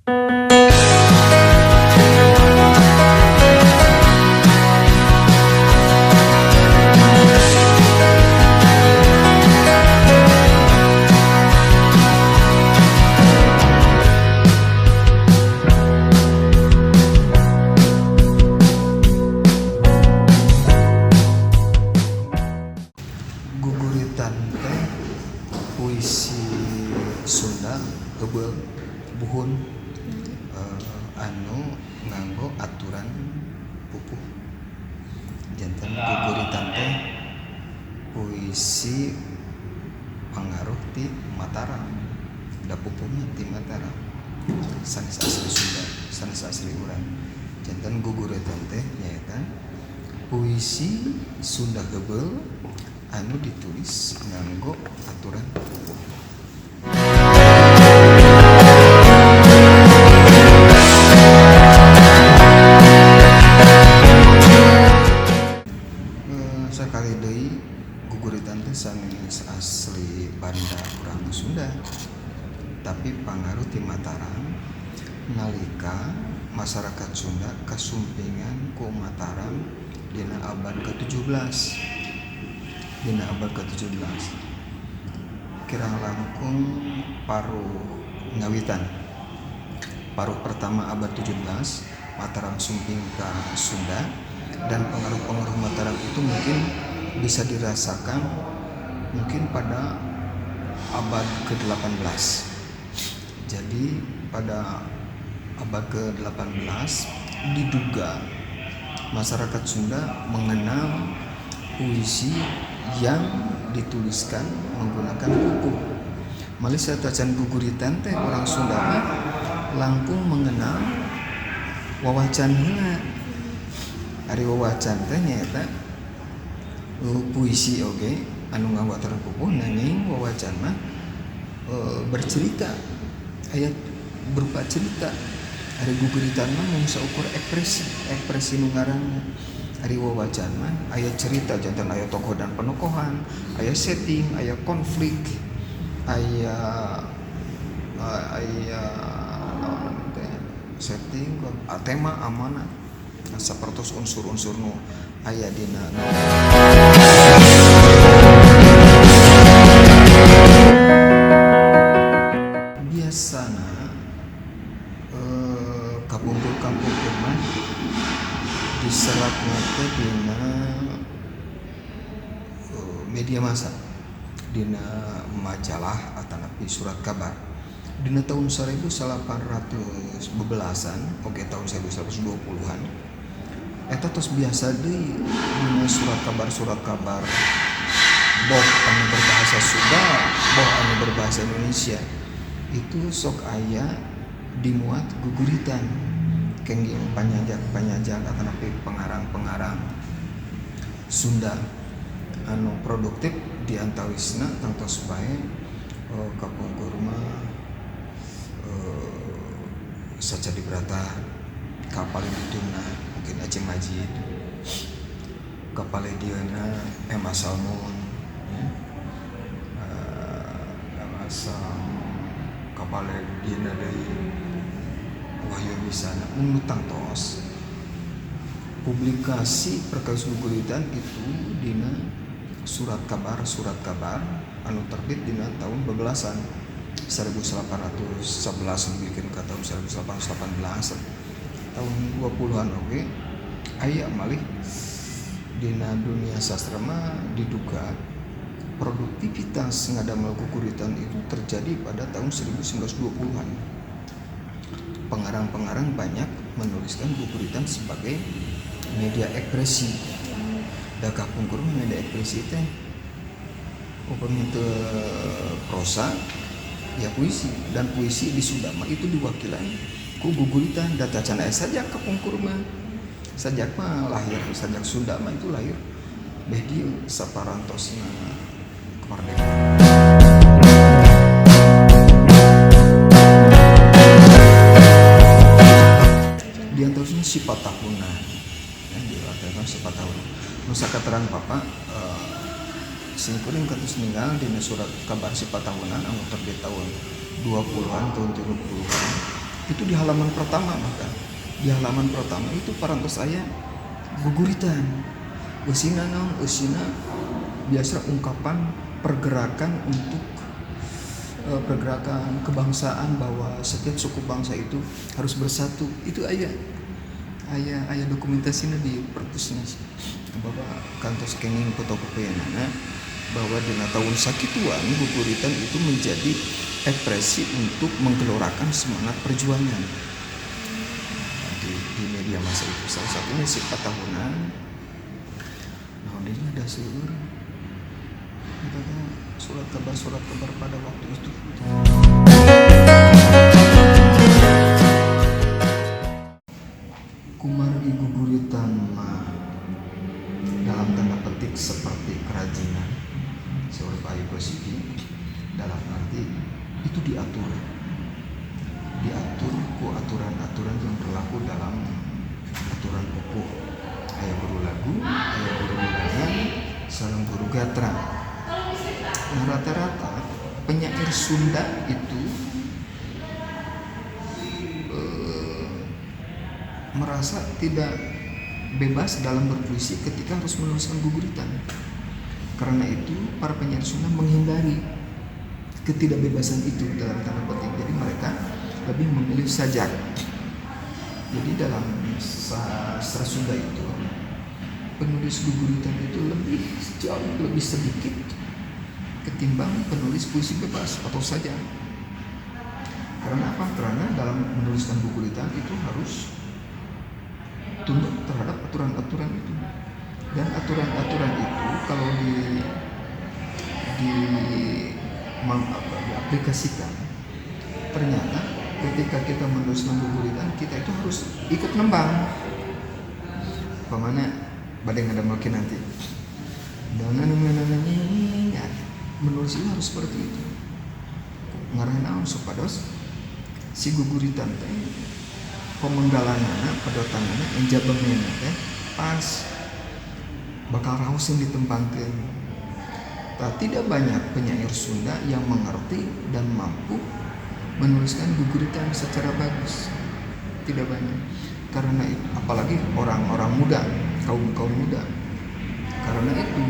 Guguritan teh puisi Sunda heubeul buhun anu nganggo aturan pupuh. Janten guguritan teh puisi pangaruh ti Mataram, da pupuhna ti Mataram. Sanes asli Sunda, sanes asli urang. Janten guguritan teh nyaeta puisi Sunda heubeul anu ditulis nganggo aturan pupuh. Sakali deui guguritan teh sanes asli banda urang Sunda, tapi pangaruh ti Mataram nalika masyarakat Sunda kasumpingan ku Mataram dina abad ke-17. Dina abad ke-17 kirang langkung paruh ngawitan. Paruh pertama abad 17 Mataram sumping ka Sunda, dan pengaruh-pengaruh Mataram itu mungkin bisa dirasakan mungkin pada abad ke-18. Jadi pada abad ke-18 diduga masyarakat Sunda mengenal puisi yang dituliskan menggunakan pupuh. Malih satacan guguritan teh orang Sunda langkung mengenal wawacan heula. Ari wawacan teh nyaeta puisi oge anu nganggo aturan pupuh, nanging wawacan mah bercerita, aya berupa cerita. Ari guguritan mah mung saukur ekspresi nu ngaranna. Ari wawacan mah aya cerita, janten aya tokoh dan penokohan, aya setting, aya konflik, aya setting, tema amanat, sapertos unsur-unsur nu aya dina biasana kampung-kampung mah diserat teh dina media massa, dina majalah atanapi surat kabar. Dina tahun 1812-an oge tahun 1920-an eta tos biasa deui dina surat kabar boh anu berbahasa Sunda, boh anu berbahasa Indonesia itu sok aya dimuat guguritan, kengging panyajak atanapi pengarang Sunda anu produktif diantawisna tangtos bae kapungkur mah Sacadi Brata, Kapalidituna mungkin Aceh Majid, Kapalidiana Emma Salmon, Kapalidina deui Wahyu Wisana mun tangtos publikasi perkawis guguritan itu dina surat kabar anu terbit dina tahun bebelasan 1811 bikin ka tahun 1818 tahun 20-an oge. Aya malih dina dunia sastra mah diduga produktivitas ngadamel guguritan itu terjadi pada tahun 1920-an. Pengarang-pengarang banyak menuliskan guguritan sebagai media ekspresi. Da kapungkur media ekspresi teh upami teu prosa ya puisi, dan puisi di Sunda mah itu diwakilan ku guguritan. Datacan aya sajak kapungkur mah, sajak mah lahir, sajak Sunda mah itu lahir beh dieu saparantosna kemerdekaan. Diantaranya sifat tahunan, diartikan sifat tahunan. Nusa katerang Bapak singkuring katus ninggal dina surat kabar sifat tahunan anu terbit tahun 20-an tahun 30-an. Ti Itu di halaman pertama, maka di halaman pertama itu parantos aya guguritan usina naon usina biasa ungkapan pergerakan untuk pergerakan kebangsaan, bahwa setiap suku bangsa itu harus bersatu. Itu aya dokumentasinya di perpusnas bahwa kantos kenging fotokopianana bahwa di tahun sakituan guguritan itu menjadi ekspresi untuk menggelorakan semangat perjuangan di media masa itu. Salah satunya sifat tahunan. Nah, ini ada seueur surat kabar pada waktu itu. Kumargi guguritan dalam tanda petik seperti kerajinan seorang Bayu Gosiki, dalam arti itu diatur ku aturan-aturan yang berlaku dalam aturan pokok. Aya guru lagu, aya guru wilangan, sareng guru gatra. Nah, rata-rata penyair Sunda itu merasa tidak bebas dalam berpuisi ketika harus menuliskan guguritan. Karena itu para penyair Sunda menghindari ketidakbebasan itu dalam tanda petik. Jadi mereka lebih memilih sajak. Jadi dalam sastra Sunda itu penulis guguritan itu jauh lebih sedikit ketimbang penulis puisi bebas atau sajak. Karena apa? Karena dalam menuliskan guguritan itu harus tunduk terhadap aturan-aturan itu. Dan aturan-aturan itu kalau diaplikasikan, ternyata ketika kita menuliskan guguritan kita itu harus ikut nembang. Pemana badai ada mungkin nanti. Dan ya, menulis itu harus seperti itu. Ngarana supados si guguritan teh pemenggalanana padotanana enjabengna teh pas bakal raos yang ditembangkeun. Tidak banyak penyair Sunda yang mengerti dan mampu menuliskan guguritan secara bagus. Tidak banyak. Karena itu, apalagi orang-orang muda, kaum muda. Karena itu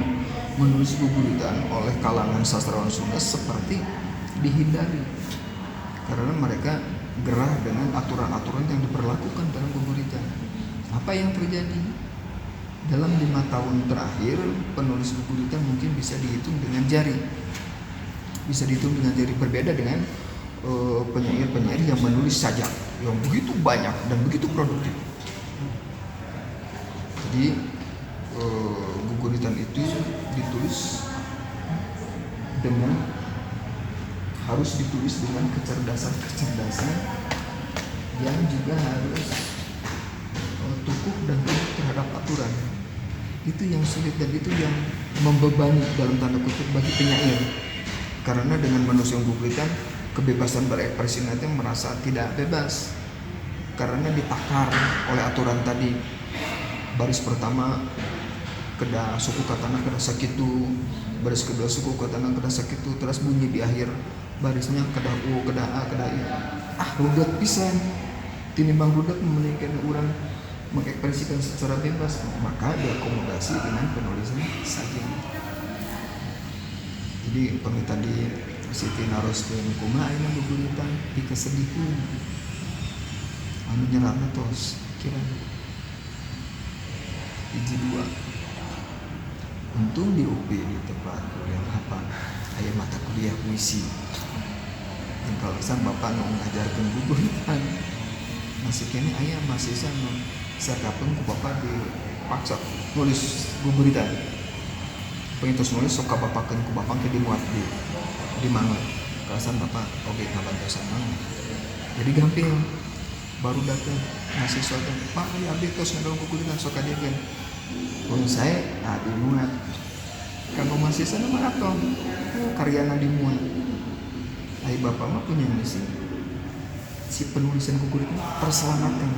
menulis guguritan oleh kalangan sastrawan Sunda seperti dihindari. Karena mereka gerah dengan aturan-aturan yang diberlakukan dalam guguritan. Apa yang terjadi? Dalam 5 tahun terakhir, penulis guguritan mungkin bisa dihitung dengan jari. Berbeda dengan penyair-penyair yang menulis sajak yang begitu banyak dan begitu produktif. Jadi guguritan itu harus ditulis dengan kecerdasan yang juga harus tukuh dan tunduk terhadap aturan. Itu yang sulit dan itu yang membebani dalam tanda kutip bagi penyair. Karena dengan menulis guguritan, kebebasan berekspresi nanti merasa tidak bebas karena ditakar oleh aturan tadi. Baris pertama kedah suku katana kedah sakitu, baris kedua suku katana kedah sakitu, terus bunyi di akhir barisnya kedah u, kedah a, kedah i. Rudet pisan. Tinimbang rudet memiliki orang mengekspresikan secara bebas, maka diakomodasi dengan penulisan saja. Jadi pamit tadi Siti naroskeun kumaha ayeuna guguritan dikasediheun anu nyeratna tos kira hiji dua. Untung di UPI di tempat kuliah apa aya mata kuliah puisi. Dan kalau sang bapak nu ngajarkeun guguritan masih kene aya mahasiswa nu sakapeung ku bapak dipaksa nulis guguritan. Pengintos nulis sok kabapakeun ku bapak ke dimuat di mana kalasan bapak oge ngabantosan mah. Jadi gampil baru datang mahasiswa teh Pak aya abdi tos ngadaung guguritan sok kadieun. Mun saya dimuat. Kanggo mahasiswa mah atong karyana dimuat. Ai bapak mah punya misi si penulisan guguritan perselamatan.